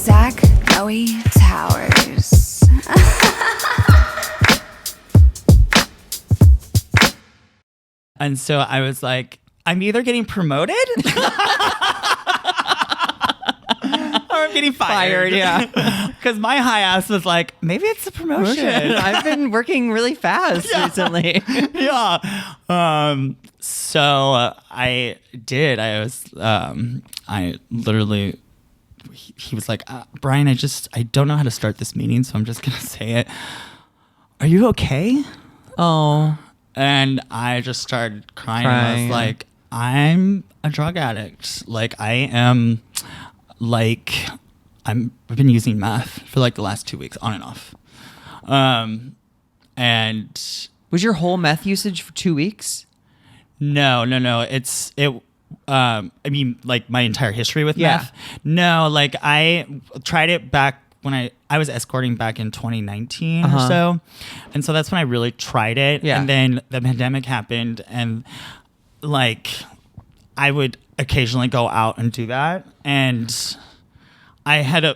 Zach Noe Towers. And so I was like, I'm either getting promoted or I'm getting fired. Yeah. Because my high ass was like, maybe it's a promotion. I've been working really fast recently. Yeah. So I did. I literally, he was like, Brian, I don't know how to start this meeting, so I'm just going to say it. Are you okay? Oh. And I just started crying. And I was like, I'm a drug addict. Like, I've been using meth for like the last 2 weeks, on and off. And was your whole meth usage for 2 weeks? No. I mean, like my entire history with meth. No, like I tried it back when I was escorting back in 2019 or so. And so that's when I really tried it. Yeah. And then the pandemic happened, and like I would occasionally go out and do that. And I had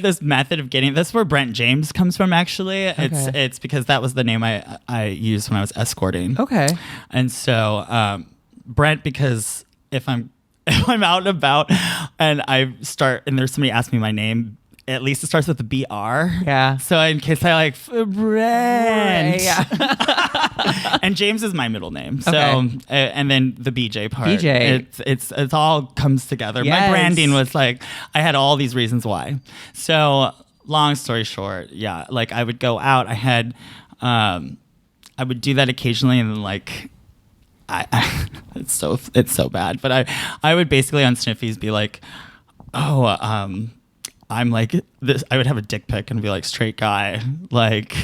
this method of getting, that's where Brent James comes from, actually. Okay. It's because that was the name I used when I was escorting. Okay. And so Brent, because if I'm out and about and there's somebody asks me my name, at least it starts with the BR. Yeah. So in case I like Brent. Yeah. And James is my middle name. So and then the BJ part. BJ. It's all comes together. Yes. My branding was like, I had all these reasons why. So long story short, yeah, like I would go out. I would do that occasionally, and then like it's so bad, but I would basically on Sniffies be like, I'm like this. I would have a dick pic and be like, straight guy, like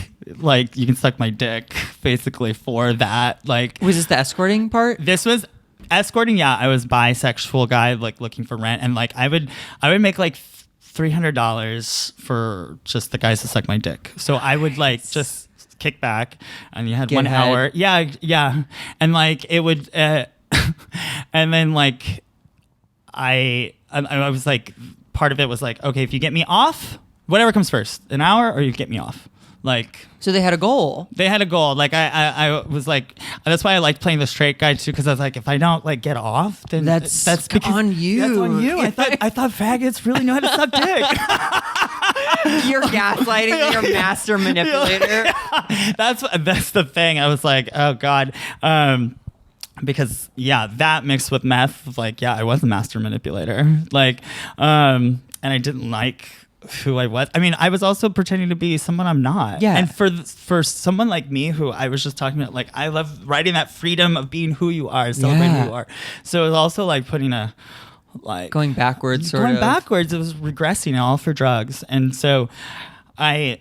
you can suck my dick, basically, for that. Like, was this the escorting part? This was escorting. Yeah, I was bisexual guy, like looking for rent, and like I would make like $300 for just the guys to suck my dick. So I would like just kick back, and you had Get 1 head. hour. Yeah. And like it would, and then like I was like, part of it was like, okay, if you get me off, whatever comes first, an hour or you get me off. Like, so they had a goal. Like I was like, that's why I liked playing the straight guy too, because I was like, if I don't like get off, then that's because, on you. That's on you. I thought faggots really know how to suck dick. You're gaslighting your master manipulator. Yeah. That's the thing. I was like, oh God. Because that mixed with meth, like, I was a master manipulator. Like, and I didn't like who I was. I mean, I was also pretending to be someone I'm not. Yeah. And for someone like me, who I was just talking about, like, I love writing that freedom of being who you are, celebrating who you are. So it was also like putting going backwards. It was regressing all for drugs. And so I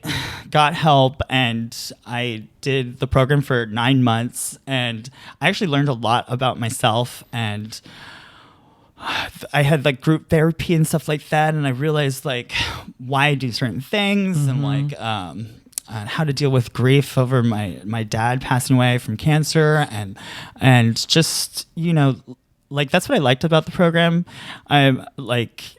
got help, and I did the program for 9 months, and I actually learned a lot about myself, and I had like group therapy and stuff like that, and I realized like why I do certain things, and like how to deal with grief over my dad passing away from cancer, and just, like, that's what I liked about the program. I'm like,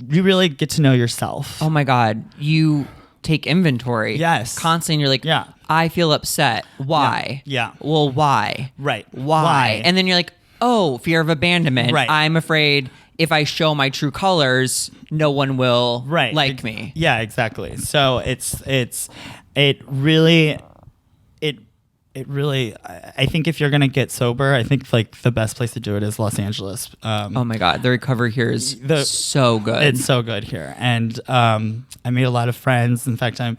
you really get to know yourself. Oh my God. You take inventory. Yes. Constantly. And you're like, I feel upset. Why? Yeah. Well, why? Right. Why? And then you're like, oh, fear of abandonment. Right. I'm afraid if I show my true colors, no one will like me. Yeah, exactly. So it really, I think if you're going to get sober, I think like the best place to do it is Los Angeles. Oh my God. The recovery here is so good. It's so good here. And I made a lot of friends. In fact, I'm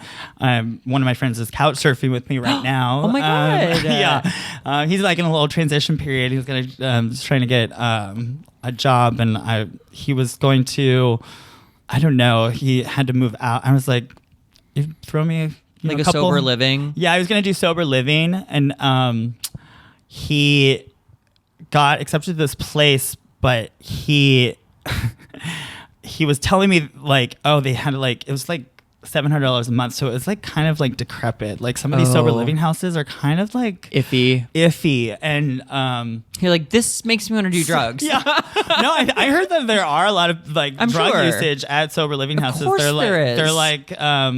one of my friends is couch surfing with me right now. Oh my God. Yeah. He's like in a little transition period. He's trying to get a job, and he was going to, I don't know, he had to move out. I was like, you throw me like a sober living. Yeah, I was gonna do sober living, and he got accepted to this place, but he was telling me like, oh, they had like, it was like $700 a month. So it was like kind of like decrepit. Like some of these sober living houses are kind of like iffy. And you're like, this makes me want to do drugs. Yeah. No, I heard that there are a lot of like drug usage at sober living houses. Of course They're like a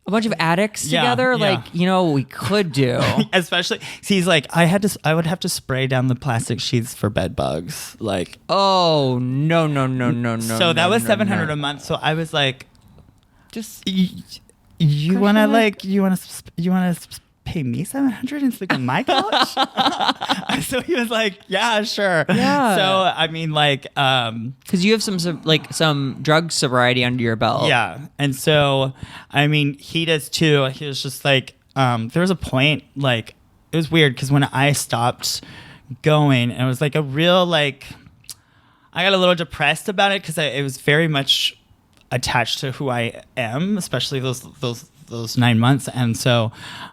bunch of addicts together. Yeah. Like, you know what we could do. Especially, he's like, I would have to spray down the plastic sheets for bed bugs. Like, oh no. So that was $700 a month. So I was like, just you want to pay me $700 and sleep on my couch? So he was like, yeah, sure. Yeah. So I mean, like, because you have some drug sobriety under your belt. Yeah. And so I mean, he does too. He was just like, there was a point, like, it was weird because when I stopped going, it was like a real, like, I got a little depressed about it because it was very much attached to who I am, especially those 9 months. And so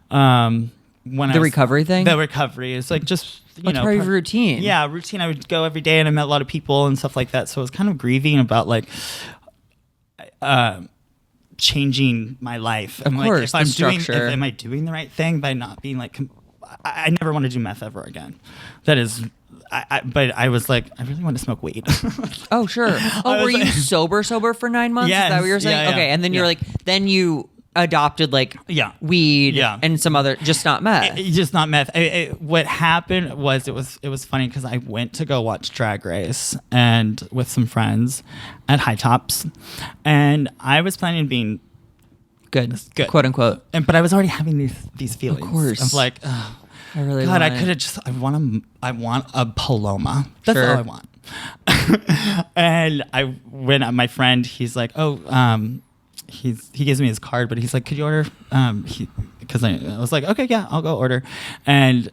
when the recovery is like just part of your routine. Yeah, routine. I would go every day and I met a lot of people and stuff like that. So I was kind of grieving about like changing my life. Of course, like, am I doing the right thing by not being like I never want to do meth ever again. That is. But I was like, I really want to smoke weed. Oh, sure. Oh, were you sober for 9 months? Yes, is that what you were saying? yeah. Okay, and then you're like, then you adopted like weed and some other, just not meth. Just not meth. What happened was it was funny because I went to go watch Drag Race and with some friends at High Tops, and I was planning on being good, quote unquote. But I was already having these feelings. Of course. Of like, I really God, want I could have just. I want a Paloma. That's all I want. And I went. My friend, he's like, he gives me his card, but he's like, could you order? Because I was like, okay, yeah, I'll go order. And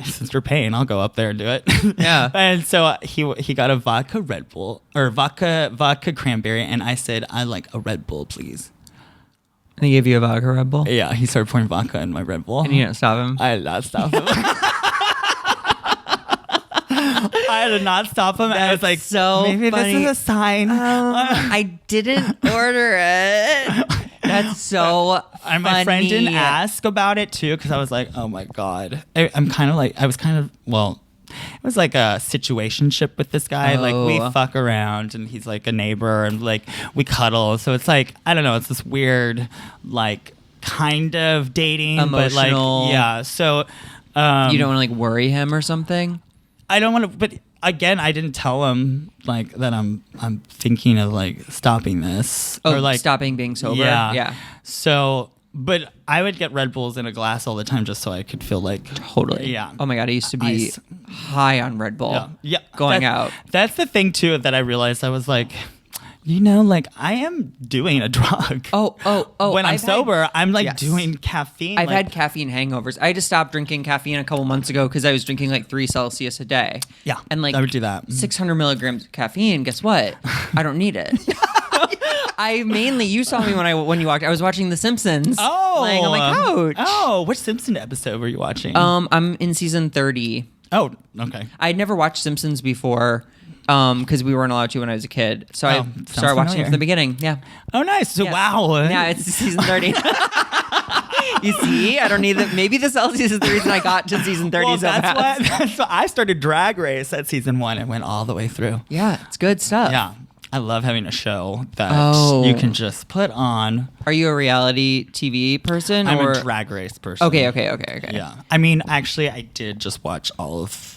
since you're paying, I'll go up there and do it. Yeah. And so he got a vodka Red Bull or vodka cranberry, and I said, I like a Red Bull, please. And he gave you a vodka Red Bull? Yeah, he started pouring vodka in my Red Bull. And you didn't stop him? I did not stop him. I did not stop him. I was like, so maybe funny. this is a sign. I didn't order it. That's so and my friend didn't ask about it too because I was like, oh my God. It was like a situationship with this guy. Oh. Like we fuck around and he's like a neighbor and like we cuddle. So it's like, I don't know, it's this weird, like kind of dating, emotional. But like, yeah. So you don't want to like worry him or something? I don't want to, but again, I didn't tell him like that I'm thinking of like stopping this or like stopping being sober. Yeah. So, but I would get Red Bulls in a glass all the time just so I could feel like totally. Yeah. Oh my God, I used to be high on Red Bull. Yeah. Going out. That's the thing too that I realized. I was like, you know, like I am doing a drug. Oh. When I'm sober, I'm like doing caffeine. I've had caffeine hangovers. I had to stop drinking caffeine a couple months ago because I was drinking like 3 Celsius a day. Yeah. And like I would do that. 600 milligrams of caffeine. Guess what? I don't need it. You saw me when you walked. I was watching The Simpsons. Laying on my couch. Oh, which Simpson episode were you watching? I'm in season 30. Oh, okay. I'd never watched Simpsons before. Because we weren't allowed to when I was a kid. So I started watching it from the beginning. Yeah. Oh, nice. So, wow. Yeah, it's season 30. You see? I don't need that. Maybe the Celsius is the reason I got to season 30 so fast. That's why I started Drag Race at season 1 and went all the way through. Yeah, it's good stuff. Yeah. I love having a show that you can just put on. Are you a reality TV person? I'm a Drag Race person. Okay. Yeah. I mean, actually, I did just watch all of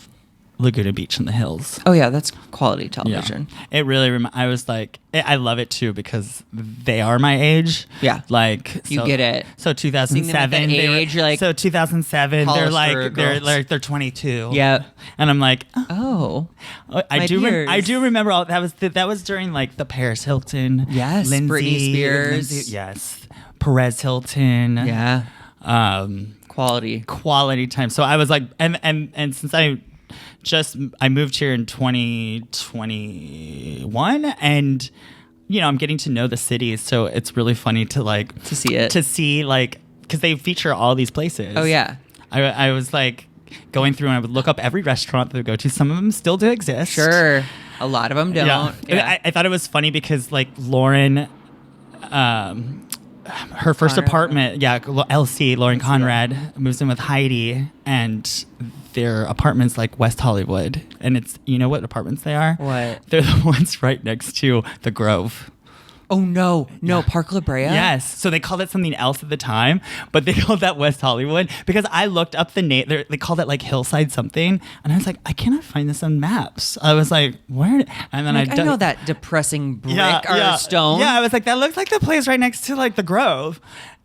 Laguna Beach in the Hills. Oh yeah, that's quality television. Yeah. It really. I was like, I love it too because they are my age. Yeah, like you get it. So 2007, you're like. So 2007, they're 22. Yeah, and I'm like, I do remember all that was during like the Paris Hilton. Yes, Britney Spears. Yes, Perez Hilton. Yeah, quality time. So I was like, and since I moved here in 2021 and I'm getting to know the city, so it's really funny to see like because they feature all these places. Oh yeah. I was like going through and I would look up every restaurant that we go to. Some of them still do exist. Sure. A lot of them don't. Yeah. I thought it was funny because like Lauren her first Conrad. apartment. Yeah, LC, Lauren Conrad moves in with Heidi, and their apartment's like West Hollywood. And it's, you know what apartments they are? What? They're the ones right next to the Grove. Oh no, Park La Brea? Yes. So they called it something else at the time, but they called that West Hollywood because I looked up the name. They called it like Hillside something, and I was like, I cannot find this on maps. I was like, where? And then I know that depressing brick or stone. Yeah, I was like, that looks like the place right next to like the Grove.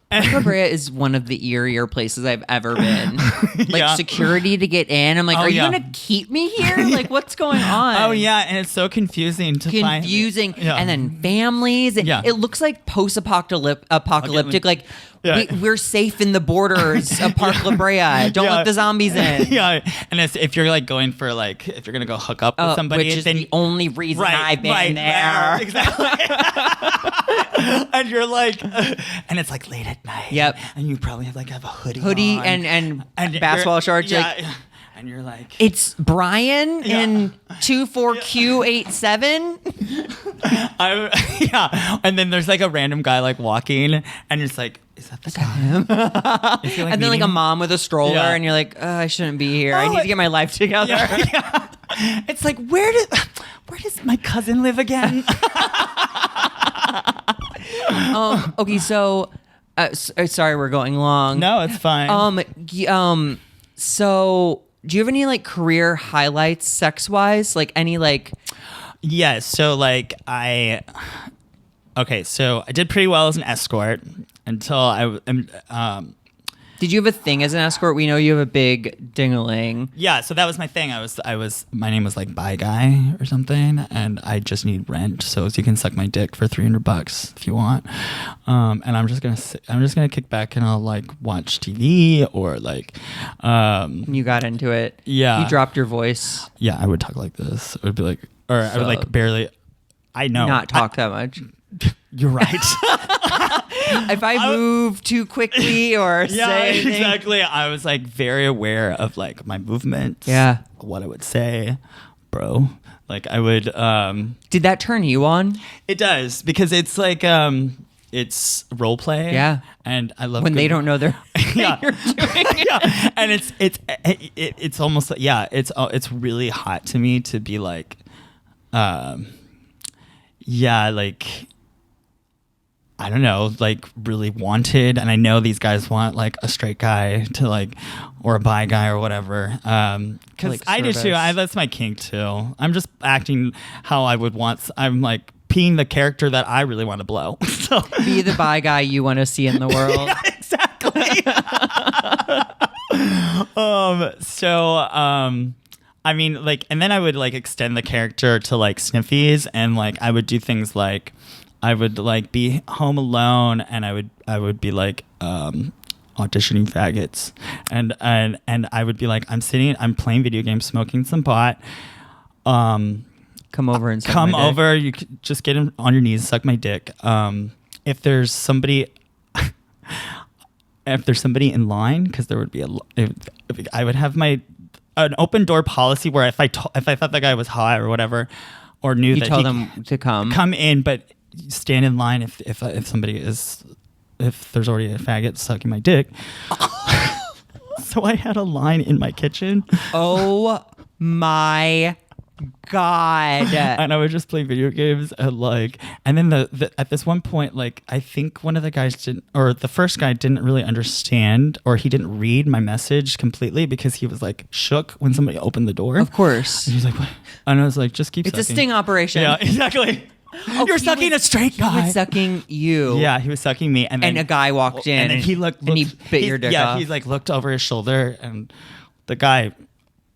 Park La Brea is one of the eerier places I've ever been. Like Yeah. security to get in. I'm like, are you yeah. gonna keep me here? Like, what's going on? Oh yeah, and it's so confusing to find. Yeah. And then families. And Yeah. it looks like apocalyptic. Like Yeah. we're safe in the borders of Park La Brea. Don't Yeah. let the zombies in. Yeah, and if you're like going for like if you're gonna go hook up with somebody, which is then the only reason I've been there. Exactly. And you're like, and it's like late at night. Yep. And you probably have a hoodie Hoodie on. and you're- basketball shorts. Yeah. Like, and you're like, it's Brian Yeah. in 24Q87. yeah. And then there's like a random guy like walking, and it's like, is that the guy? Is he, And then like a meeting- mom with a stroller, Yeah. and you're like, I shouldn't be here. I need to get my life together. Yeah. It's like, where does my cousin live again? Okay, so sorry, we're going long. No, it's fine. So do you have any like career highlights sex wise? Like any like Yes. So like so I did pretty well as an escort until did you have a thing as an escort? We know you have a big ding-a-ling. yeah. So that was my thing. My name was like Bye Guy or something, and I just need rent. So you can suck my dick for $300 if you want. And I'm just gonna kick back and I'll like watch TV or like, You got into it. Yeah. You dropped your voice. yeah, I would talk like this. It would be like, or I would So- like barely. I know. Not talk that much. You're right. If I move too quickly or Yeah, say anything. exactly. I was like very aware of like my movements. Yeah. What I would say, bro. Like I would. Did that turn you on? It does because it's like it's role play. Yeah. And I love When they good- don't know they're Yeah. you're doing it. Yeah. And it's almost like, yeah. It's really hot to me to be like, yeah, like. I don't know, like really wanted, and I know these guys want like a straight guy to like, or a bi guy or whatever. Because Like I do too. service. That's my kink too. I'm just acting how I would want. I'm like being the character that I really want to blow. So Be the bi guy you want to see in the world. exactly. I mean, like, and then I would like extend the character to like sniffies, and like I would do things like. I would like be home alone, and I would be like auditioning faggots, and I would be like I'm playing video games, smoking some pot. Come over and suck Come my dick. over, you could just get on your knees, suck my dick. If there's somebody, in line, because there would be I would have an open door policy where if I thought that guy was hot or whatever, or knew You that tell he them to come in, but stand in line if there's already a faggot sucking my dick. So I had a line in my kitchen. Oh my God. And I would just play video games and then at this one point, like I think one of the guys the first guy didn't really understand, or he didn't read my message completely because he was like shook when somebody opened the door. Of course. And he was like, what? And I was like, just keep It's sucking. a sting operation. Yeah, exactly. You're he sucking was- a straight He guy. was sucking you. Yeah, he was sucking me, and then And a guy walked in and then he looked and he bit your dick yeah, off. he like looked over his shoulder, and the guy,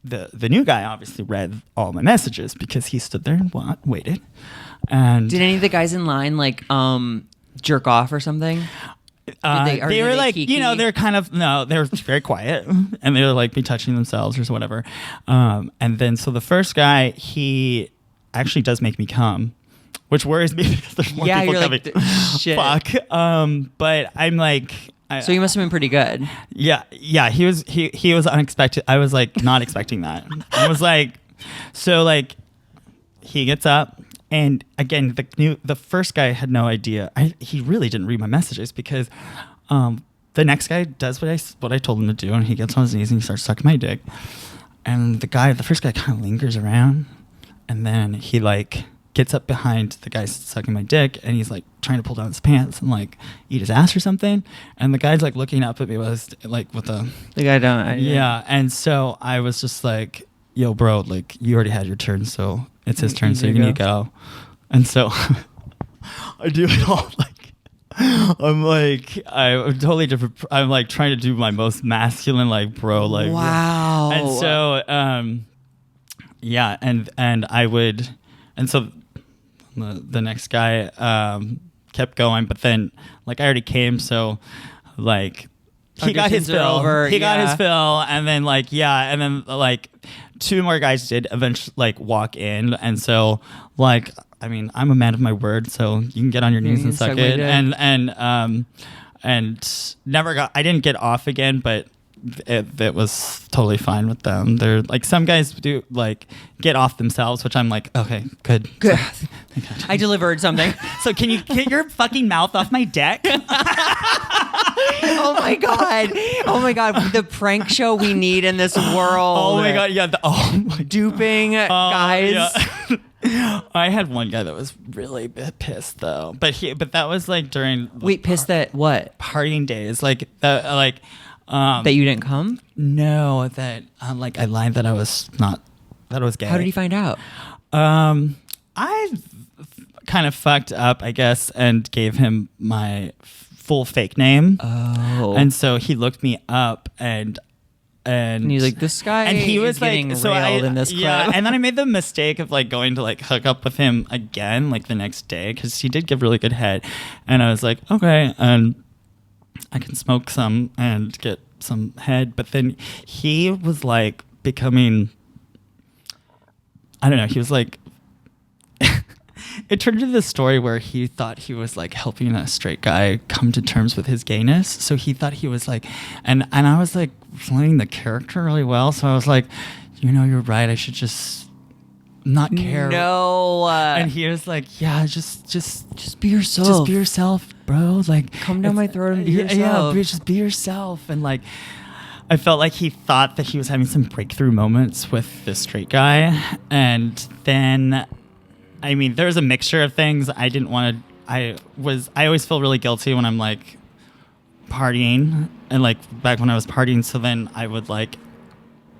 the new guy, obviously read all my messages because he stood there and waited. And Did any of the guys in line like jerk off or something? they were were like, kiki? you know, they're kind of they're very quiet, and they were like be touching themselves or whatever. And then so the first guy, he actually does make me come. Which worries me because there's more people you're coming. like, shit. Fuck. But I'm like. So you must have been pretty good. Yeah. He was unexpected. I was like not expecting that. I was like, so like, he gets up And again, the first guy had no idea. He really didn't read my messages because the next guy does what I told him to do, and he gets on his knees and he starts sucking my dick. And the first guy kind of lingers around, and then he like gets up behind the guy sucking my dick, and he's like trying to pull down his pants and like eat his ass or something. And the guy's like looking up at me with the guy don't. Yeah. And so I was just like, yo, bro, like you already had your turn, so it's his turn, so you need to go. And so I do it all like I'm totally different. I'm like trying to do my most masculine, like bro, like wow. And so yeah, and I would, and so the next guy kept going, but then like I already came, so like he got his fill. Got his fill, and then and then like two more guys did eventually like walk in, and so like I mean I'm a man of my word, so you can get on your knees and suck it, and I didn't get off again, but it was totally fine with them. They're like some guys do like get off themselves, which I'm like, okay, good. I delivered something. So can you get your fucking mouth off my dick? Oh my god, the prank show we need in this world. Oh my god, yeah. Duping guys. Yeah. I had one guy that was really pissed though, but that was like during pissed at what? Partying days, like that you didn't come? No, that like I lied that I was gay. How did he find out? I kind of fucked up, I guess, and gave him my full fake name. Oh. And so he looked me up and he's like, this guy and he was getting like, railed in this club. Yeah, and then I made the mistake of like going to like hook up with him again like the next day because he did give really good head, and I was like, okay, and I can smoke some and get some head. But then he was like becoming, I don't know, he was like it turned into this story where he thought he was like helping a straight guy come to terms with his gayness. So he thought he was like, and I was like playing the character really well. So I was like, you're right, I should just not care. No. And he was like, yeah, just be yourself. Just be yourself, bro. Like, come down my throat and be yourself. Yeah, just be yourself. And like, I felt like he thought that he was having some breakthrough moments with this straight guy. And then, I mean, there's a mixture of things. I always feel really guilty when I'm like partying, and like back when I was partying. So then I would like,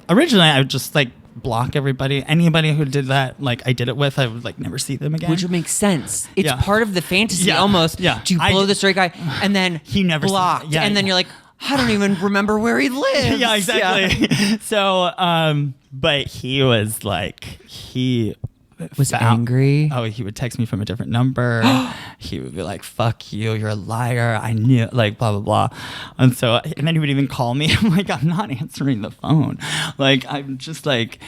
originally I would just like block anybody who did that, like I did it with, I would like never see them again, which would make sense. It's part of the fantasy almost to blow the straight guy and then he never blocked, and then you're like, I don't even remember where he lives. Yeah, exactly. Yeah. So but he was like, he was angry. Oh, he would text me from a different number. He would be like, fuck you, you're a liar, I knew, like blah blah blah. And then he would even call me. I'm like, I'm not answering the phone, like I'm just like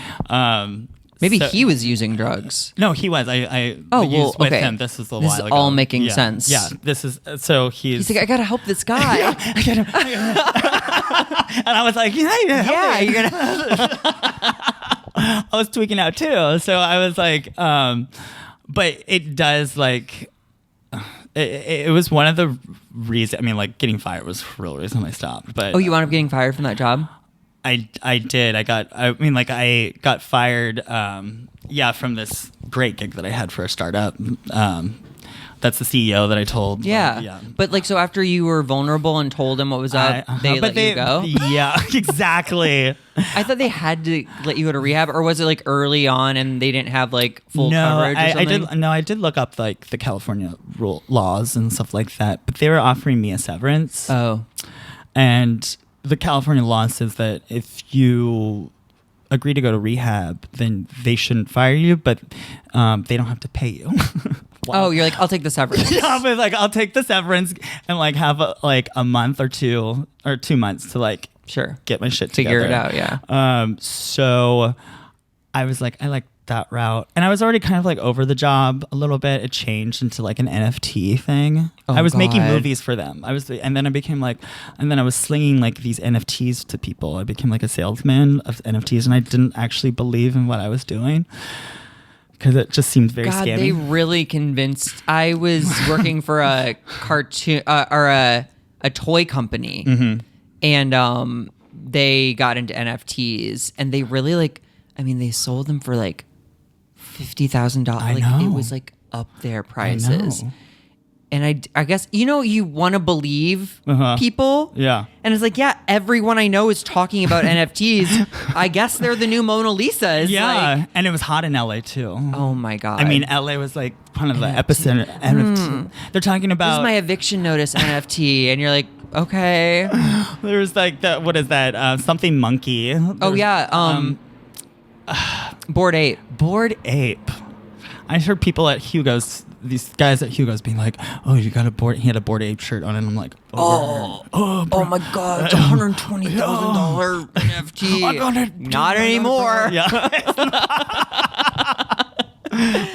maybe he was using drugs. No, he was. I used with him. This is a while ago. This is all making sense. Yeah, this is so he's like, I gotta help this guy. Yeah, I gotta. And I was like, yeah, you're gonna. I was tweaking out too, so I was like, but it does like, it was one of the reasons. I mean, like getting fired was the real reason I stopped. But you wound up getting fired from that job? I did. I got fired. From this great gig that I had for a startup. That's the CEO that I told. Yeah. But like, so after you were vulnerable and told them what was up, they let you go? Yeah, exactly. I thought they had to let you go to rehab, or was it like early on and they didn't have like full coverage or something? I did look up like the California laws and stuff like that, but they were offering me a severance. Oh. And the California law says that if you agree to go to rehab, then they shouldn't fire you, but they don't have to pay you. Wow. Oh, you're like, I'll take the severance. Yeah, but like, I'll take the severance and like have a month or 2 months to like get my shit together. Figure it out, yeah. So I was like, I like that route, and I was already kind of like over the job a little bit. It changed into like an NFT thing. Oh, I was making movies for them. And then I became like, and then I was slinging like these NFTs to people. I became like a salesman of NFTs, and I didn't actually believe in what I was doing. because it just seemed very God, scammy. they really convinced. I was working for a cartoon or a toy company, and they got into NFTs, and they really they sold them for like $50,000. I Like know. it was like up their prices. And I guess, you want to believe people. Yeah. And it's like, yeah, everyone I know is talking about NFTs. I guess they're the new Mona Lisas. Yeah, Like, and it was hot in LA too. oh my God. I mean, LA was like kind of the epicenter. NFT. They're talking this about is my eviction notice NFT. And you're like, okay. there's like that. What is that? Something monkey. Oh, There's, yeah. Bored Ape. Bored Ape. I heard people at Hugo's. These guys at Hugo's being like, "Oh, you got a board." He had a Bored Ape shirt on, and I'm like, Oh my God, it's $120,000 NFT. I got it. Not anymore. Yeah.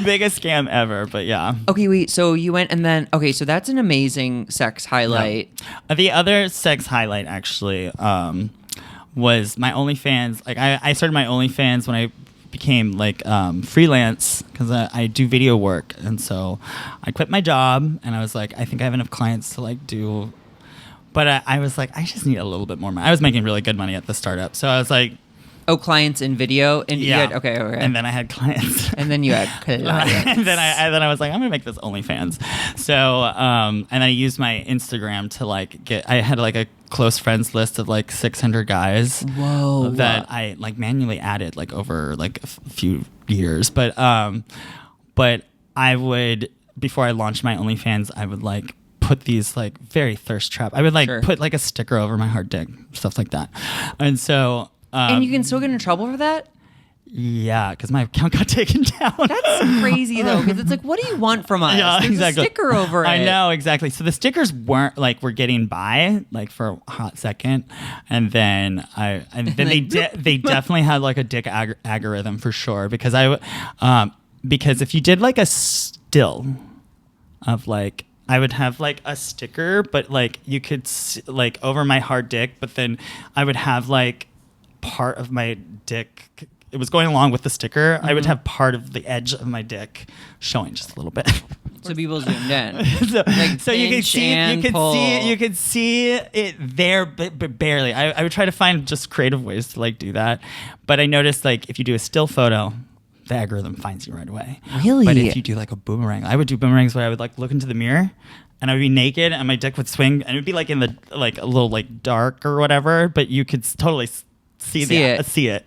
Biggest scam ever, but yeah. Okay, wait. So you went and then so that's an amazing sex highlight. Yeah. The other sex highlight actually was my OnlyFans. Like I started my OnlyFans when I became like freelance because I do video work, and so I quit my job and I was like, I think I have enough clients to like do, but I was like, I just need a little bit more money. I was making really good money at the startup, so I was like, Clients in video, and you had, okay, and then I had clients, and then you had clients. and then I was like, I'm gonna make this OnlyFans. So and I used my Instagram to like get. I had like a close friends list of like 600 guys. Whoa. That I like manually added like over like a few years, but I would, before I launched my OnlyFans, I would like put these like very thirst trap. I would like put like a sticker over my hard dick, stuff like that, and so. And you can still get in trouble for that? Yeah, because my account got taken down. That's crazy though, because it's like, what do you want from us? Yeah, There's exactly. a sticker over it. I know, exactly. So the stickers were getting by like for a hot second, and then they definitely had like a dick algorithm for sure, because because if you did like a still of like. I would have like a sticker, but like you could like over my hard dick, but then I would have like part of my dick. It was going along with the sticker. I would have part of the edge of my dick showing just a little bit. So people zoomed in. so you could see it. You could see it there, but barely. I would try to find just creative ways to like do that, but I noticed like if you do a still photo, the algorithm finds you right away. Really? But if you do like a boomerang, I would do boomerangs where I would like look into the mirror and I would be naked and my dick would swing and it would be like in the like a little like dark or whatever, but you could totally see it.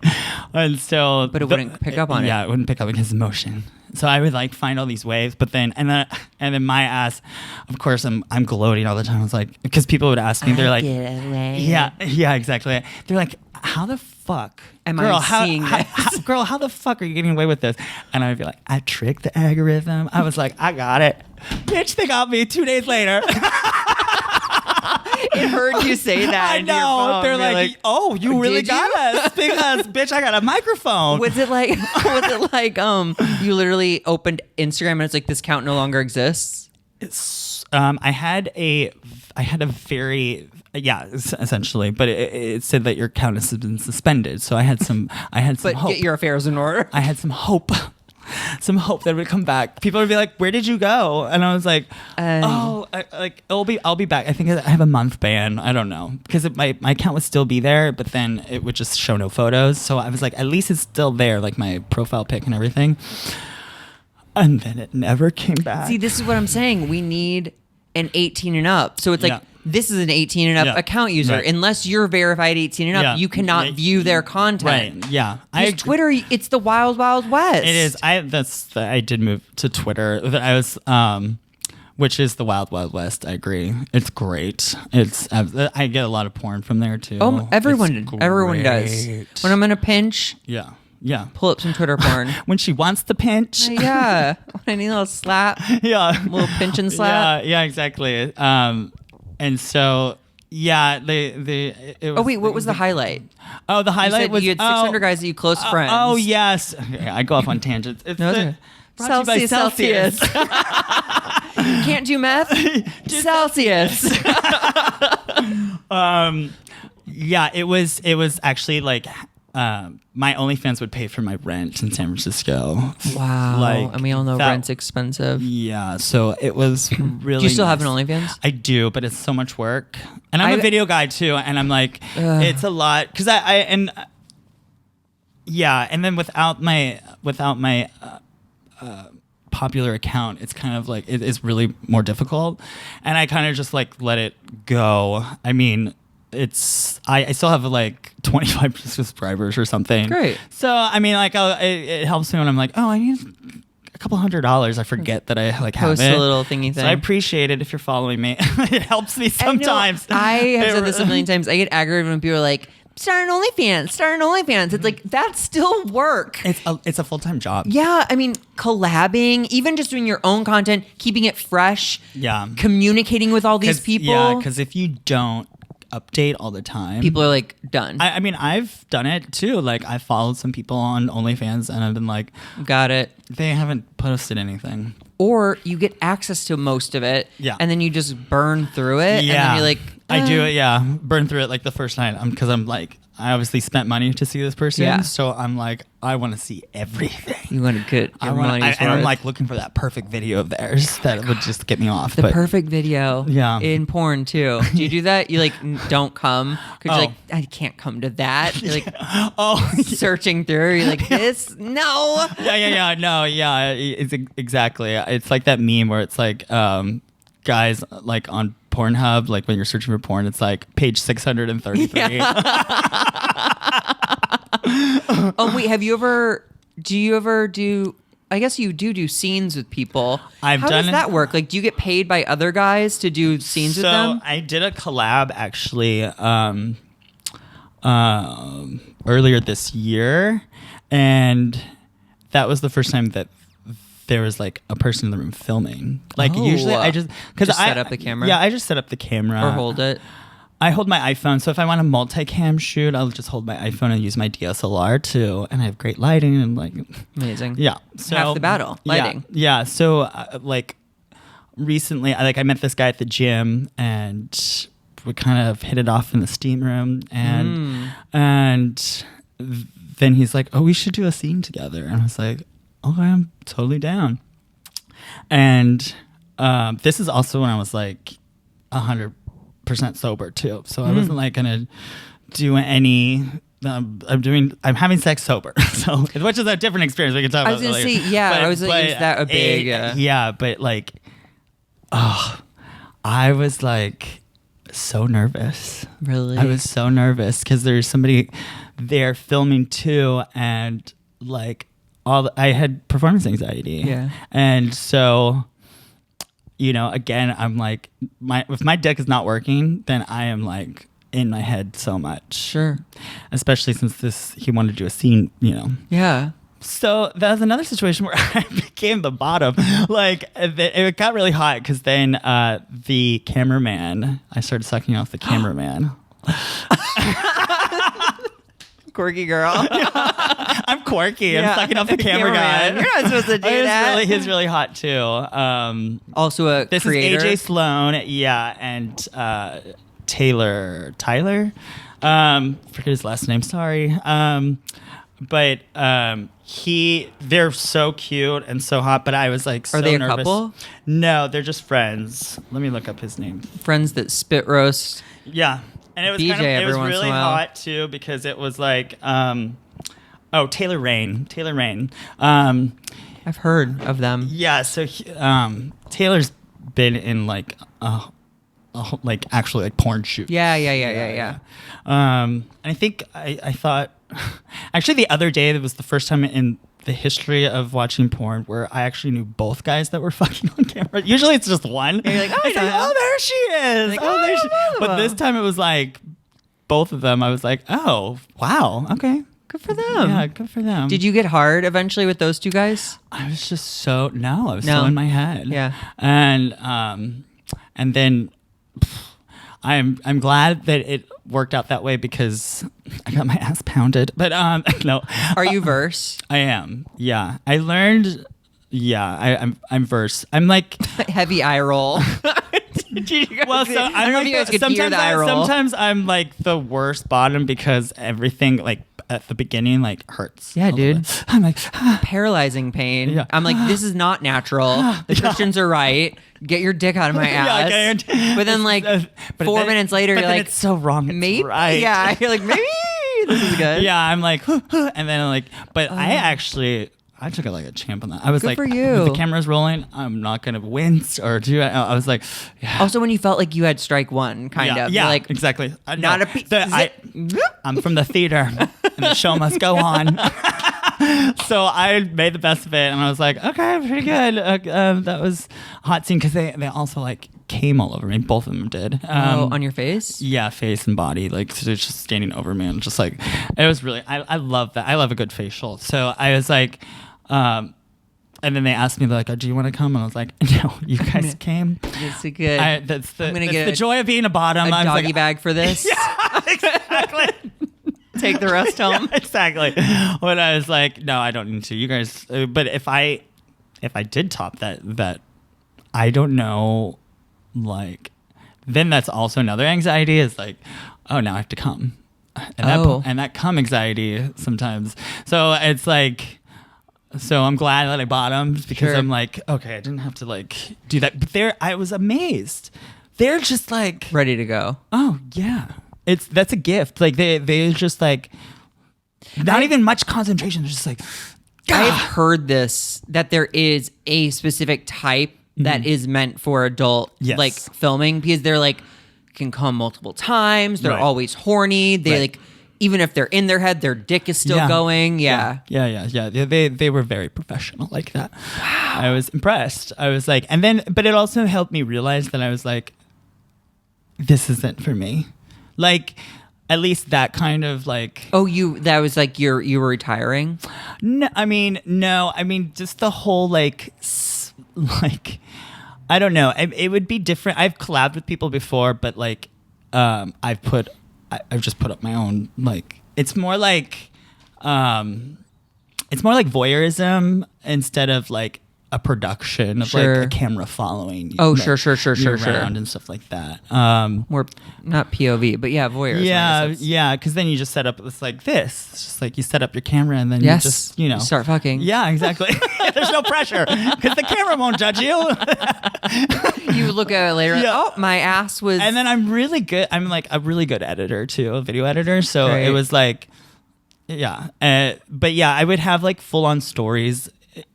And so but it wouldn't pick up on it. Yeah, it wouldn't pick up because of motion. So I would like find all these waves, but then and then my ass, of course, I'm gloating all the time. I was like, because people would ask me, they're like, yeah, exactly. They're like, how the fuck, girl, how the fuck are you getting away with this? And I'd be like, I tricked the algorithm. I was like, I got it, bitch. They got me 2 days later. It heard you say that. I know. They're like, oh, you really got us because, bitch, I got a microphone. Was it like you literally opened Instagram and it's like this account no longer exists? I had a very essentially, but it said that your account has been suspended. So I had some but hope. Get your affairs in order. I had some hope. Some hope that it would come back. People would be like, "Where did you go?" And I was like, I'll be back. I think I have a month ban. I don't know, because my account would still be there, but then it would just show no photos. So I was like, at least it's still there, like my profile pic and everything. And then it never came back. See, this is what I'm saying. We need an 18 and up. So it's like, this is an 18 and up account user. Right. Unless you're verified 18 and up, you cannot view their content. Right. Yeah. Twitter, it's the wild, wild west. It is. I did move to Twitter. I was, which is the wild, wild west. I agree. It's great. I get a lot of porn from there too. Oh, everyone does. When I'm in a pinch. Yeah. Pull up some Twitter porn. When she wants the pinch. Yeah. When I need a little slap. Yeah. A little pinch and slap. Yeah, exactly. And so, yeah, what was the highlight? Oh, the highlight was you had 600 guys that you close friends. Oh, yes. Okay, I go off on tangents. It's brought to you by Celsius. You can't do meth? Celsius. Yeah, it was actually like my OnlyFans would pay for my rent in San Francisco. Wow. Like, and we all know that- rent's expensive. Yeah, so it was really. Do you still have an nice. OnlyFans? I do, but it's so much work, and I'm a video guy too, and I'm like, it's a lot because and then without my popular account, it's kind of like it is really more difficult, and I kind of just like let it go. I mean, I still have like 25 subscribers or something. Great. So I mean, like it helps me when I'm like, oh, I need a couple $100. I forget that I like have Post it. a little thingy thing. So I appreciate it if you're following me. It helps me sometimes. I have said this a million times. I get aggravated when people are like, start an OnlyFans. It's like, that's still work. It's a full-time job. Yeah, I mean, collabing, even just doing your own content, keeping it fresh, communicating with all these people. Yeah, because if you don't update all the time, people are like, done. I mean, I've done it too. Like, I followed some people on OnlyFans, and I've been like, got it. They haven't posted anything. Or you get access to most of it, and then you just burn through it, and then you're like, I do it, burn through it like the first night. Because I'm like, I obviously spent money to see this person, so I'm like, I want to see everything. You want to get your money's worth. And I'm like looking for that perfect video of theirs that would just get me off. The perfect video, in porn too. Do you do that? You like don't come because you're like, I can't come to that. You're like, searching through. You're like, this, no. It's exactly. It's like that meme where it's like, guys like on Pornhub, like when you're searching for porn, it's like page 633. Oh wait, do you ever do, I guess you do scenes with people. How does that work? Like, do you get paid by other guys to do scenes with them? So I did a collab actually earlier this year, and that was the first time that there was like a person in the room filming. Like usually I just set up the camera. Yeah, I just set up the camera or hold it. I hold my iPhone, so if I want a multicam shoot, I'll just hold my iPhone and use my DSLR too. And I have great lighting and like amazing. Yeah, so half the battle, lighting. Yeah. So like recently, I met this guy at the gym, and we kind of hit it off in the steam room, and then he's like, "Oh, we should do a scene together," and I was like, "Okay, I'm totally down." And this is also when I was like 100% sober too, so I wasn't like gonna do any. I'm having sex sober, so which is a different experience. We can talk about. I was gonna say, I was like, is that a big? But like, I was like so nervous. Really, I was so nervous because there's somebody there filming too, and like I had performance anxiety. Yeah, and so. Again, I'm like, if my dick is not working, then I am like in my head so much. Sure. Especially since he wanted to do a scene, Yeah. So that was another situation where I became the bottom. Like, it got really hot because then the cameraman, I started sucking off the cameraman. Quirky girl. I'm quirky. I'm sucking off the camera guy. You're not supposed to do that. He's really hot too. Also a this creator. This is AJ Sloan, and Tyler. Forget his last name. Sorry. But they're so cute and so hot. But I was like, so Are they a nervous. couple? No, they're just friends. Let me look up his name. Friends that spit roast. Yeah. And it was BJ it was every once really in a while. hot too because it was like Taylor Rain. I've heard of them. Yeah, so Taylor's been in like like actually like porn shoots. Yeah. And I think I thought actually the other day that was the first time in the history of watching porn where I actually knew both guys that were fucking on camera. Usually it's just one. And you're like, oh, there she is. Like, there she. But this time it was like both of them. I was like, oh, wow, okay. Good for them. Yeah, good for them. Did you get hard eventually with those two guys? I was just so so in my head. Yeah. And then I'm glad that it worked out that way because I got my ass pounded. But no. Are you verse? I am. Yeah. I learned. Yeah. I'm verse. I'm like heavy eye roll. Well, so I don't know if you guys could hear the eye roll. Sometimes I'm like the worst bottom because everything like at the beginning like hurts. Yeah, a little dude. bit. I'm like, Paralyzing pain. Yeah. I'm like, this is not natural. The Christians are right. Get your dick out of my ass. But then like 4 minutes later, you're like, it's so wrong. It's maybe, right. yeah. You're like, maybe this is good. Yeah, I'm like, and then I'm like, but I took it like a champ on that. I was Good like, for you. if the camera's rolling, I'm not gonna wince or do. I was like, yeah. Also, when you felt like you had strike one, kind of. Yeah, You're like, exactly. not a piece. I'm from the theater, and the show must go on. So I made the best of it, and I was like, okay, pretty good. That was a hot scene because they also like came all over me. Both of them did. on your face? Yeah, face and body. Like so they're just standing over me, and just like it was really. I love that. I love a good facial. So I was like. And then they asked me like, "Do you want to come?" And I was like, "No, you guys came." It's a good. That's I'm gonna that's get the joy of being a bottom. a I was doggy like, bag for this. Yeah, exactly. Take the rest home. Yeah, exactly. When I was like, "No, I don't need to." You guys, but if I did top that, I don't know, like, then that's also another anxiety. Is like, oh, now I have to come, and that come anxiety sometimes. So it's like. So I'm glad that I bottomed because I'm like, okay, I didn't have to like do that. But I was amazed. They're just like Ready to go. oh yeah, that's a gift. Like they just like not even much concentration. They're just like. I've heard this that there is a specific type that is meant for adult Yes. like filming because they're like can come multiple times. They're Right. always horny. They Right. like. Even if they're in their head, their dick is still going. Yeah. They were very professional like that. Wow. I was impressed. I was like, but it also helped me realize that I was like, this isn't for me. Like, at least that kind of like. Oh, that was like you were retiring? No, I mean, just the whole like, I don't know. It would be different. I've collabed with people before, but like, I've just put up my own, like, it's more like voyeurism instead of like a production of like a camera following you. Oh, like, sure. around and stuff like that. More, not POV, but yeah, voyeurism. Yeah, because then you just set up, it's like this. It's just like you set up your camera and then you just, you start fucking. Yeah, exactly. There's no pressure because the camera won't judge you. You look at it later, Yeah. oh, my ass was. And then I'm really good. I'm like a really good editor too, a video editor. So Great. it was like, yeah. But yeah, I would have like full on stories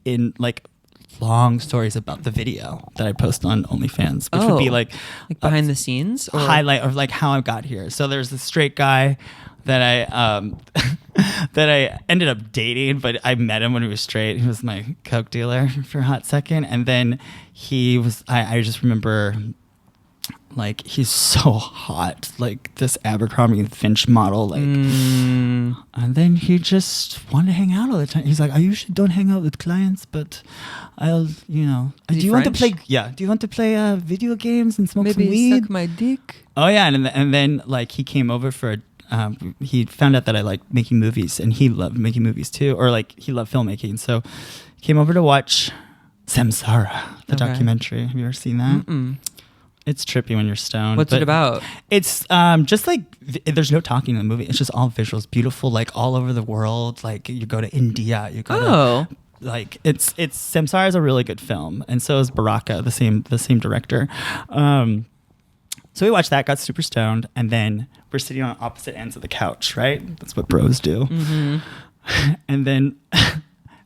in like long stories about the video that I post on OnlyFans, which would be like behind the scenes or? highlight of like how I got here. So there's this straight guy that I that I ended up dating, but I met him when he was straight. He was my coke dealer for a hot second, and then he was. I just remember, like, he's so hot, like this Abercrombie and Finch model, like. And then he just wanted to hang out all the time. He's like, I usually don't hang out with clients, but I'll, Is he do you want to French? play? Yeah. Do you want to play video games and smoke some Maybe weed? suck my dick. Oh yeah, and then like he came over for. He found out that I like making movies, and he loved making movies too, or like he loved filmmaking. So he came over to watch Samsara, the documentary. Have you ever seen that? Mm-mm. It's trippy when you're stoned. What's it about? It's just like there's no talking in the movie. It's just all visuals, beautiful, like all over the world. Like you go to India, you go to like it's Samsara is a really good film, and so is Baraka, the same director. So we watched that, got super stoned, and then we're sitting on opposite ends of the couch, right? That's what bros do. Mm-hmm. And then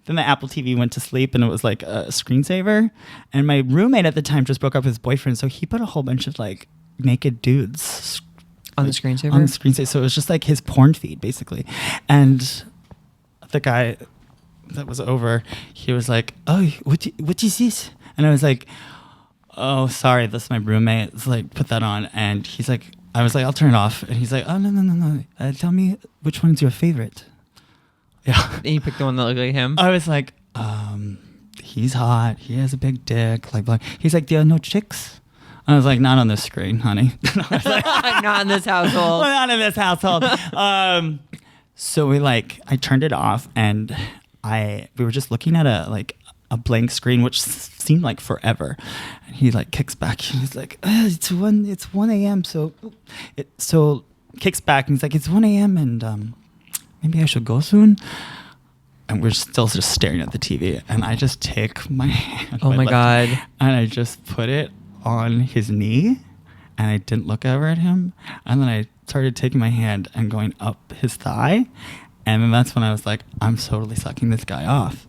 the Apple TV went to sleep, and it was like a screensaver. And my roommate at the time just broke up with his boyfriend, so he put a whole bunch of like naked dudes on the screensaver. On the screensaver, so it was just like his porn feed, basically. And the guy that was over, he was like, "Oh, what is this?" And I was like, "Oh, sorry, that's my roommate." It's like, put that on, and he's like, I was like, "I'll turn it off," and he's like, "Oh no, tell me which one's your favorite." Yeah. And you picked the one that looked like him? I was like, he's hot. He has a big dick. Like, he's like, "There are no chicks?" I was like, "Not on this screen, honey." Not in this household. Well, not in this household. So I turned it off, and we were just looking at a blank screen, which seemed like forever. And he like kicks back. He's like, "It's 1 a.m. So kicks back, and he's like, "It's 1 a.m. and maybe I should go soon. And we're still just staring at the TV. And I just take my hand. Oh my God. And I just put it on his knee. And I didn't look over at him. And then I started taking my hand and going up his thigh. And then that's when I was like, I'm totally sucking this guy off.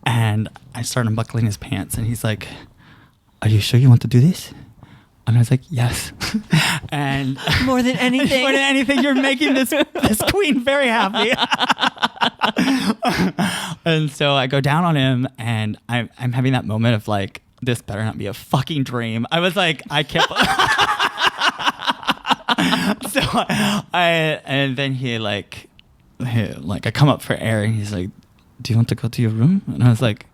And I started unbuckling his pants. And he's like, are you sure you want to do this? And I was like, yes. And More than anything, you're making this queen very happy. And so I go down on him, and I'm having that moment of like, this better not be a fucking dream. I was like, I can't. And then I come up for air, and he's like, do you want to go to your room? And I was like,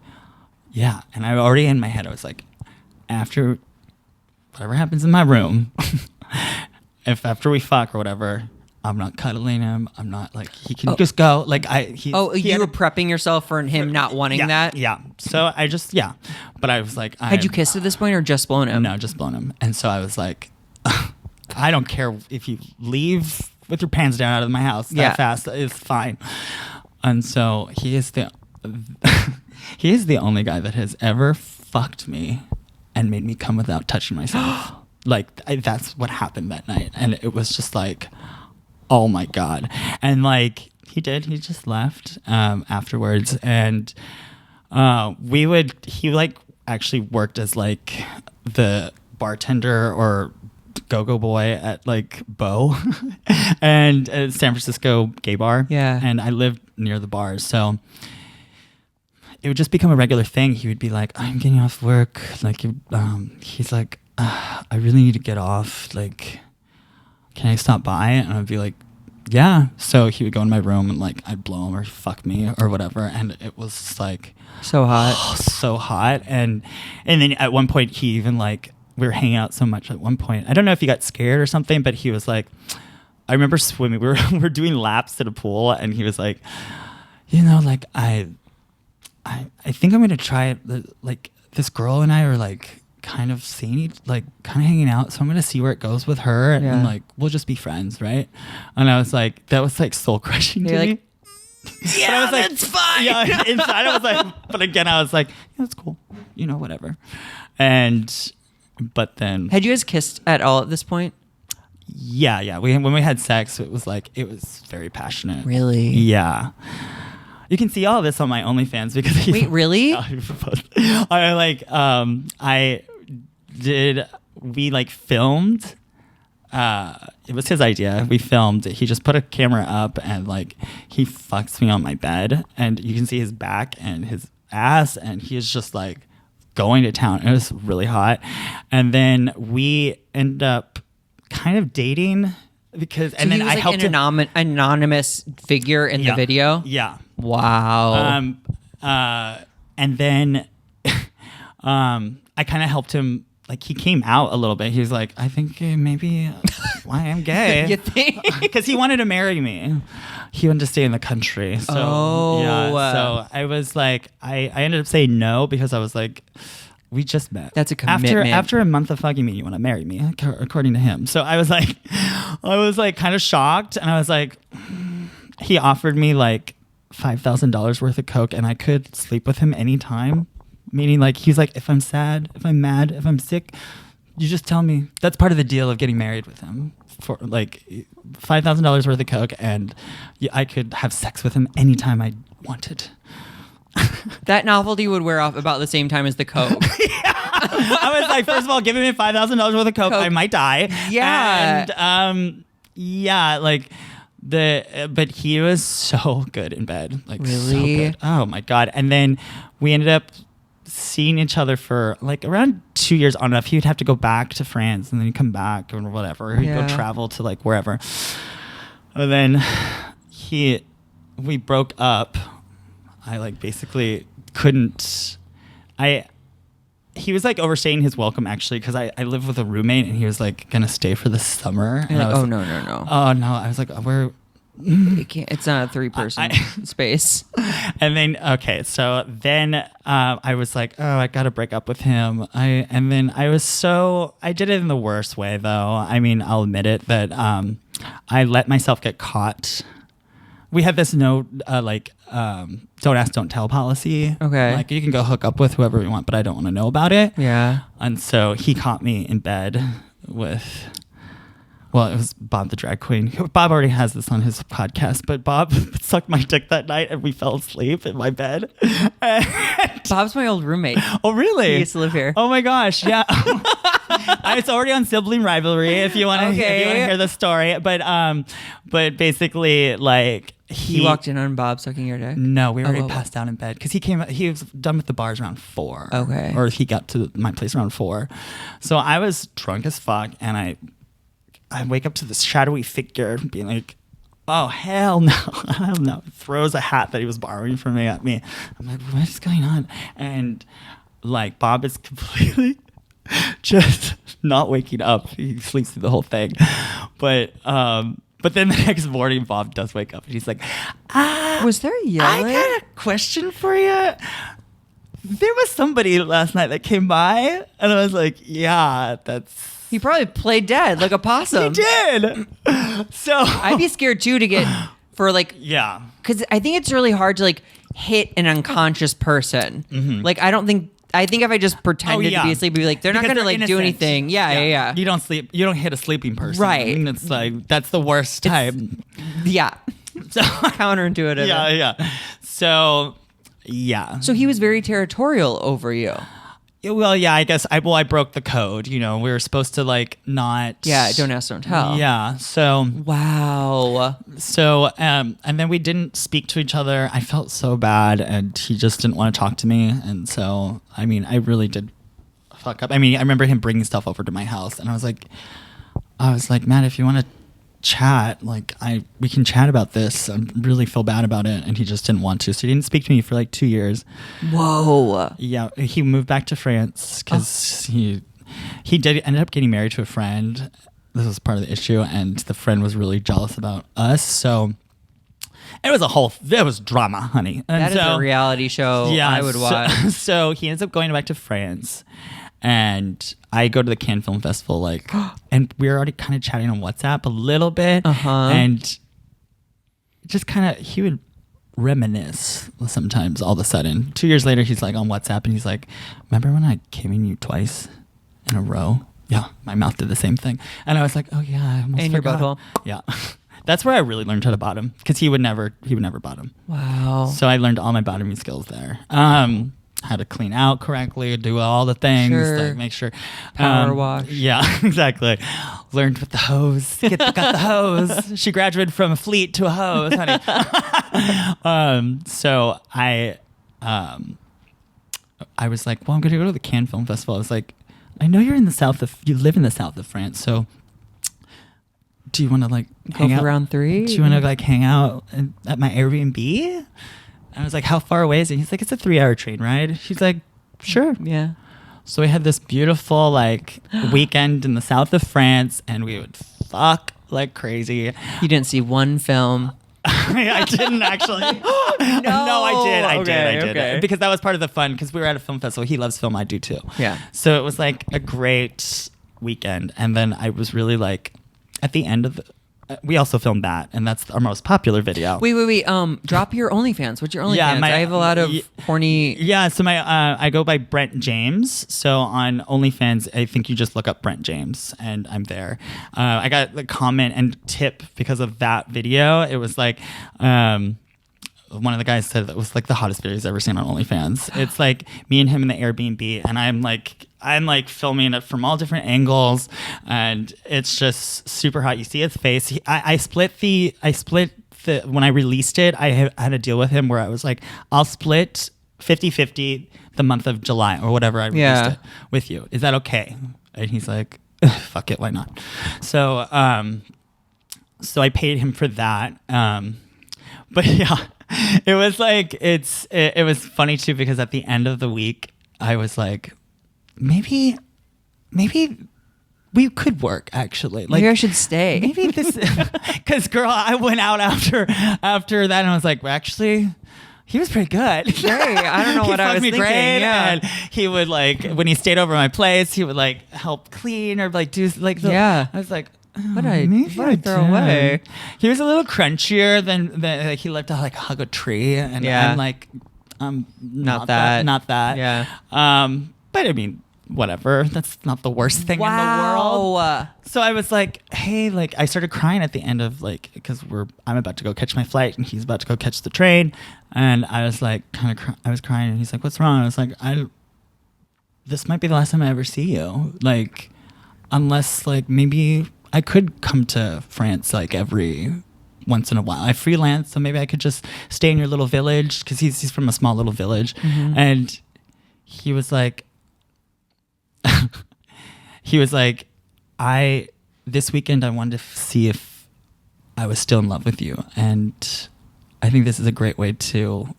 yeah. And I already in my head, I was like, after whatever happens in my room, if after we fuck or whatever, I'm not cuddling him. I'm not like, he can just go. Like you were prepping yourself for him not wanting that? Yeah. So I just, But I was like, had you kissed at this point or just blown him? No, just blown him. And so I was like, I don't care if you leave with your pants down out of my house that fast. It's fine. And so he is the only guy that has ever fucked me and made me come without touching myself. That's what happened that night. And it was just like, oh my God. And like, he just left afterwards. And he like actually worked as like the bartender or go-go boy at like Bo and San Francisco gay bar. Yeah. And I lived near the bars. So it would just become a regular thing. He would be like, I'm getting off work. Like, he's like, I really need to get off. Like, can I stop by? And I'd be like, yeah. So he would go in my room and like, I'd blow him or fuck me or whatever. And it was just like, so hot. So hot. And then at one point he even like, we were hanging out so much at one point. I don't know if he got scared or something, but he was like, I remember swimming. We were doing laps at a pool, and he was like, like I think I'm gonna try it. Like this girl and I are like kind of seeing kind of hanging out. So I'm gonna see where it goes with her, and like we'll just be friends, right? And I was like, that was like soul crushing to me. Yeah, I was like, that's fine. Yeah, inside I was like, but again I was like, yeah, it's cool, whatever. But then, had you guys kissed at all at this point? Yeah. When we had sex, it was very passionate. Really? Yeah. You can see all of this on my OnlyFans because wait, really? We filmed. It was his idea. We filmed. He just put a camera up and he fucks me on my bed, and you can see his back and his ass, and he is just going to town. It was really hot. And then we end up kind of dating because, and then I helped an anonymous figure in the video. Yeah. Wow. And then, I kind of helped him. He came out a little bit. He was like, I think maybe why I'm gay. You think? Because he wanted to marry me. He wanted to stay in the country. So, so I was like, I ended up saying no because I was like, we just met. That's a commitment. After a month of fucking me, you want to marry me, according to him. So I was like kind of shocked. And I was like, he offered me $5,000 worth of coke and I could sleep with him anytime. Meaning he's like, if I'm sad, if I'm mad, if I'm sick, you just tell me. That's part of the deal of getting married with him. For $5,000 worth of coke, and I could have sex with him anytime I wanted. That novelty would wear off about the same time as the coke. I was like, first of all, giving me $5,000 worth of coke, I might die. Yeah. And but he was so good in bed. Really? So good. Oh my God. And then we ended up seeing each other for around 2 years on and off. He would have to go back to France and then he'd come back or whatever. He'd go travel to wherever. And then we broke up. I basically couldn't. He was overstaying his welcome actually because I live with a roommate and he was gonna stay for the summer. And I was, oh no. Oh no! I was like, where? It can't, it's not a 3-person space. And then I was like, oh, I gotta break up with him. I did it in the worst way though. I mean, I'll admit it that I let myself get caught we had this don't ask, don't tell policy. Okay. Like you can go hook up with whoever you want, but I don't want to know about it. Yeah. And so he caught me in bed with, well, it was Bob the drag queen. Bob already has this on his podcast, but Bob sucked my dick that night and we fell asleep in my bed. Bob's my old roommate. Oh, really? He used to live here. Oh my gosh, yeah. It's already on Sibling Rivalry if you want to hear the story. But basically, like he walked in on Bob sucking your dick. No, we already passed out in bed because he was done with the bars around 4. Okay. Or he got to my place around 4. So I was drunk as fuck, and I wake up to this shadowy figure being like, oh, hell no. Hell no. Throws a hat that he was borrowing from me at me. I'm like, what is going on? And like Bob is completely just not waking up. He sleeps through the whole thing. But then the next morning, Bob does wake up and he's like, was there yelling? I got a question for you. There was somebody last night that came by, and I was like, yeah, that's... He probably played dead like a possum. He did. So I'd be scared too to get for like, yeah, because I think it's really hard to like hit an unconscious person. Mm-hmm. Like I think if I just pretended to be asleep, I'd be like, they're not gonna like do anything. Yeah. You don't sleep. You don't hit a sleeping person. Right. And it's like that's the worst time. Yeah. So counterintuitive. Yeah. So yeah. So he was very territorial over you. Well, yeah, I guess I broke the code. You know, we were supposed to like not. Yeah, don't ask, don't tell. Yeah. So. Wow. So, and then we didn't speak to each other. I felt so bad, and he just didn't want to talk to me. And so, I mean, I really did fuck up. I mean, I remember him bringing stuff over to my house, and I was like, Matt, if you want to chat, like we can chat about this. I really feel bad about it. And he just didn't want to. So he didn't speak to me for like 2 years. Whoa. Yeah. He moved back to France because he ended up getting married to a friend. This was part of the issue. And the friend was really jealous about us. So it was drama, honey. And that is a reality show I would watch. So he ends up going back to France. And I go to the Cannes Film Festival, like, and we were already kind of chatting on WhatsApp a little bit. And just kind of, he would reminisce sometimes all of a sudden. 2 years later, he's like on WhatsApp and he's like, remember when I came in you twice in a row? Yeah, my mouth did the same thing. And I was like, oh yeah, I almost in your forgot. butthole? Yeah. That's where I really learned how to bottom because he would never bottom. Wow. So I learned all my bottoming skills there. How to clean out correctly, do all the things, like make sure power wash. Yeah, exactly. Learned with the hose. Got the hose. She graduated from a fleet to a hose, honey. So I was like, well, I'm going to go to the Cannes Film Festival. I was like, I know you live in the south of France, so do you want to like hang out round 3? Do you want to like hang out at my Airbnb? I was like, how far away is it? He's like, it's a 3-hour train ride. She's like, sure. Yeah. So we had this beautiful like weekend in the south of France, and we would fuck like crazy. You didn't see one film. I didn't actually. No, I did. Okay. Because that was part of the fun, because we were at a film festival. He loves film. I do too. Yeah. So it was like a great weekend. And then I was really like, at the end of the, we also filmed that, and that's our most popular video. Wait. Drop your OnlyFans. What's your OnlyFans? Yeah, I have a lot of horny. Yeah, so I go by Brent James. So on OnlyFans, I think you just look up Brent James, and I'm there. I got the comment and tip because of that video. It was like, one of the guys said that was like the hottest video he's ever seen on OnlyFans. It's like me and him in the Airbnb, and I'm like filming it from all different angles, and it's just super hot. You see his face. I split the when I released it, I had a deal with him where I was like, I'll split 50-50 the month of July or whatever I released it with you. Is that okay? And he's like, fuck it, why not? So so I paid him for that. But yeah, it was like it was funny too, because at the end of the week I was like, maybe we could work, actually. Like, maybe I should stay. Maybe this, because girl, I went out after that, and I was like, well, actually, he was pretty good. Great. I don't know what I was thinking. Yeah. And he would like, when he stayed over at my place, he would like help clean or like do like. I was like, what I maybe I throw did. away? He was a little crunchier than like, he liked to like hug a tree, and Yeah. I'm like, not that. that. Yeah. But I mean, whatever. That's not the worst thing in the world. Wow. So I was like, hey, like I started crying at the end of like, because I'm about to go catch my flight and he's about to go catch the train, and I was like I was crying, and he's like, what's wrong? I was like, this might be the last time I ever see you, like unless like maybe I could come to France like every once in a while. I freelance, so maybe I could just stay in your little village, because he's from a small little village. And he was like this weekend I wanted to see if I was still in love with you, and I think this is a great way to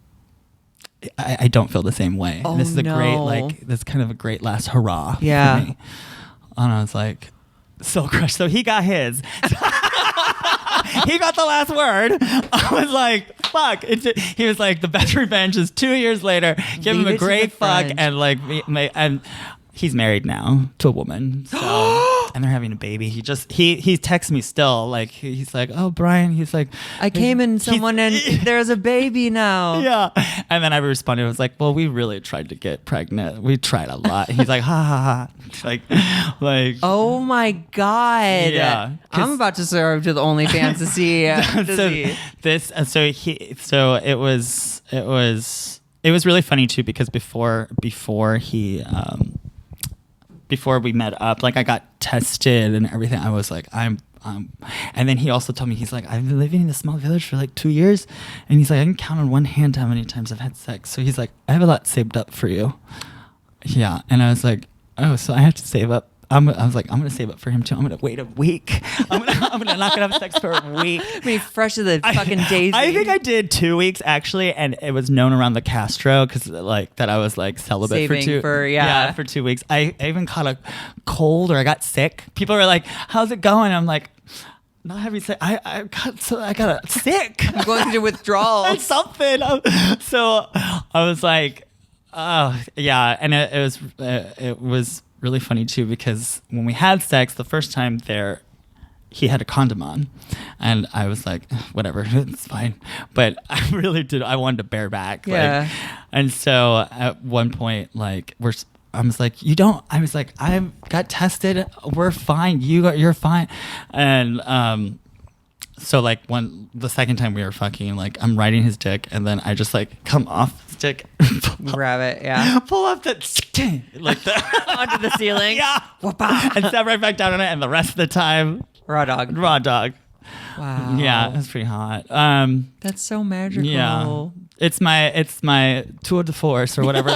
I don't feel the same way. Oh, this is a great no. like this is kind of a great last hurrah Yeah. for me. And I was like so crushed. So he got his. He got the last word. I was like, fuck. He was like, the best revenge is 2 years later. Give Leave him a it to great the fuck. French. And like, and he's married now to a woman. So, and they're having a baby. He texts me still. Like, he's like, oh, Brian. He's like, I came in someone and there's a baby now. yeah. And then I responded, I was like, well, we really tried to get pregnant. We tried a lot. He's like, ha ha ha. Like, Oh my God. Yeah, 'cause- I'm about to serve to the OnlyFans to see. So it was really funny too, because before we met up, like I got tested and everything. I was like, and then he also told me, he's like, I've been living in a small village for like 2 years, and he's like, I can count on one hand how many times I've had sex. So he's like, I have a lot saved up for you. Yeah. And I was like, oh, so I have to save up. I was like, I'm gonna save up for him too. I'm gonna wait a week. I'm not gonna have sex for a week. Be fresh as a fucking daisy. I think I did 2 weeks actually, and it was known around the Castro because like that I was like celibate Saving for 2 weeks. I even caught a cold, or I got sick. People were like, "How's it going?" I'm like, not having sex. I got sick. I'm going through withdrawal. Or something. So I was like, oh yeah, and it was really funny too, because when we had sex the first time there, he had a condom on, and I was like, whatever, it's fine. But I really did. I wanted to bear back. Yeah. Like, and so at one point, like I was like, you don't. I was like, I got tested. We're fine. You're fine. And so like the second time we were fucking, like I'm riding his dick, and then I just like come off his dick, Grab it, yeah. pull up the like the Onto the ceiling. yeah, and step right back down on it, and the rest of the time Raw dog. raw dog. Wow. Yeah, it's pretty hot. That's so magical. Yeah, it's my tour de force or whatever.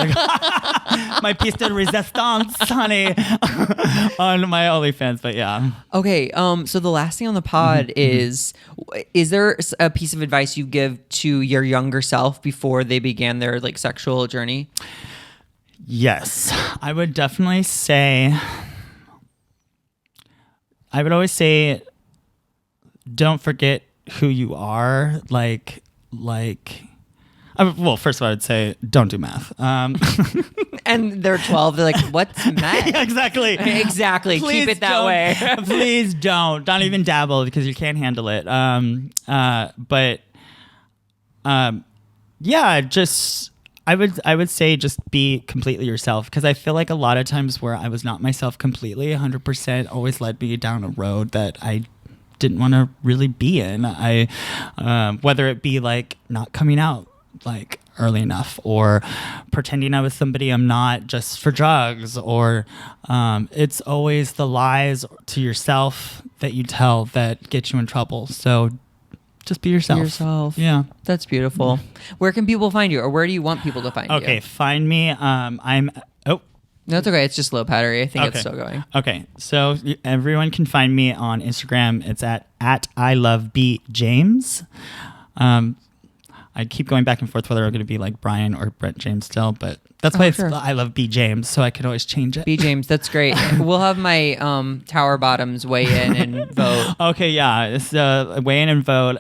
My piece de resistance, honey, on my OnlyFans. But yeah. Okay, so the last thing on the pod is there a piece of advice you give to your younger self before they began their like sexual journey? Yes, I would definitely say. I would always say, don't forget who you are. Well, first of all, I'd say don't do math. And they're 12. They're like, what's math? Yeah, exactly. Exactly. Please Keep it that don't- way. Please don't even dabble, because you can't handle it. Yeah, just I would say just be completely yourself, because I feel like a lot of times where I was not myself completely 100% always led me down a road that I didn't want to really be in. Whether it be like not coming out like early enough, or pretending I was somebody I'm not just for drugs, or it's always the lies to yourself that you tell that get you in trouble. So just be yourself. Yeah. That's beautiful. Where can people find you, or where do you want people to find you? Okay, find me. No, it's okay. It's just low battery. I think it's still going. Okay, so everyone can find me on Instagram. It's at I love B James. I keep going back and forth whether I'm going to be like Brian or Brent James still, but that's why it's sure. I love B James, so I could always change it. B James, that's great. We'll have my Tower Bottoms weigh in and vote. Okay, yeah, it's weigh in and vote.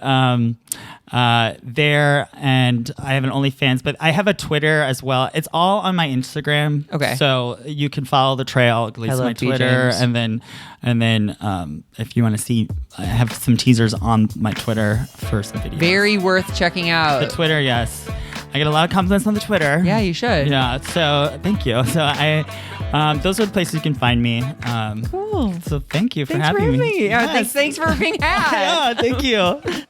there, and I have an OnlyFans, but I have a Twitter as well. It's all on my Instagram. Okay. So you can follow the trail, at least Hello, my B. Twitter, James. and then if you want to see, I have some teasers on my Twitter for some videos. Very worth checking out. The Twitter, yes. I get a lot of compliments on the Twitter. Yeah, you should. Yeah, so thank you. So those are the places you can find me. Cool. So thank you for Thanks having me. Yeah, Yes. thanks for being had. Yeah, thank you.